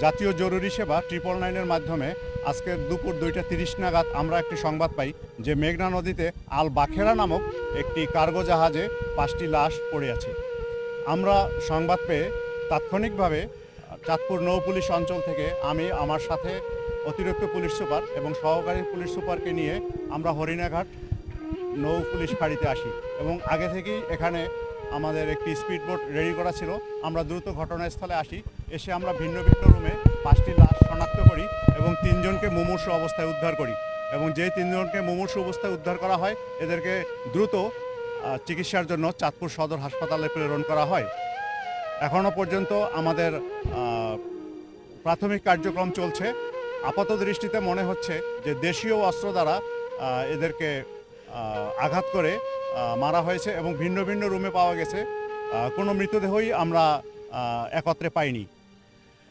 জাতীয় জরুরি সেবা 999-এর মাধ্যমে আজকের দুপুর 2:30 নাগাদ আমরা একটি সংবাদ পাই যে মেঘনা নদীতে আল বাখেরা নামক একটি কার্গো জাহাজে 5টি লাশ পড়ে আছে। আমরা সংবাদ পেয়ে তাৎক্ষণিকভাবে চাঁদপুর নৌ পুলিশ অঞ্চল থেকে আমি আমার সাথে অতিরিক্ত পুলিশ সুপার এবং সহকারী পুলিশ সুপারকে নিয়ে আমরা হরিণাঘাট নৌ পুলিশ ফাঁড়িতে আসি এবং আগে থেকেই এখানে আমাদের একটি স্পিড বোট রেডি করা ছিল। আমরা দ্রুত ঘটনাস্থলে আসি, এসে আমরা ভিন্ন ভিন্ন রুমে 5টি লাশ শনাক্ত করি এবং 3 জনকে মুমূর্ষু অবস্থায় উদ্ধার করি এবং যেই 3 জনকে মুমূর্ষু অবস্থায় উদ্ধার করা হয় এদেরকে দ্রুত চিকিৎসার জন্য চাঁদপুর সদর হাসপাতালে প্রেরণ করা হয়। এখনও পর্যন্ত আমাদের প্রাথমিক কার্যক্রম চলছে। আপাত দৃষ্টিতে মনে হচ্ছে যে দেশীয় অস্ত্র দ্বারা এদেরকে আঘাত করে মারা হয়েছে এবং ভিন্ন ভিন্ন রুমে পাওয়া গেছে। কোনো মৃতদেহই আমরা একত্রে পাইনি।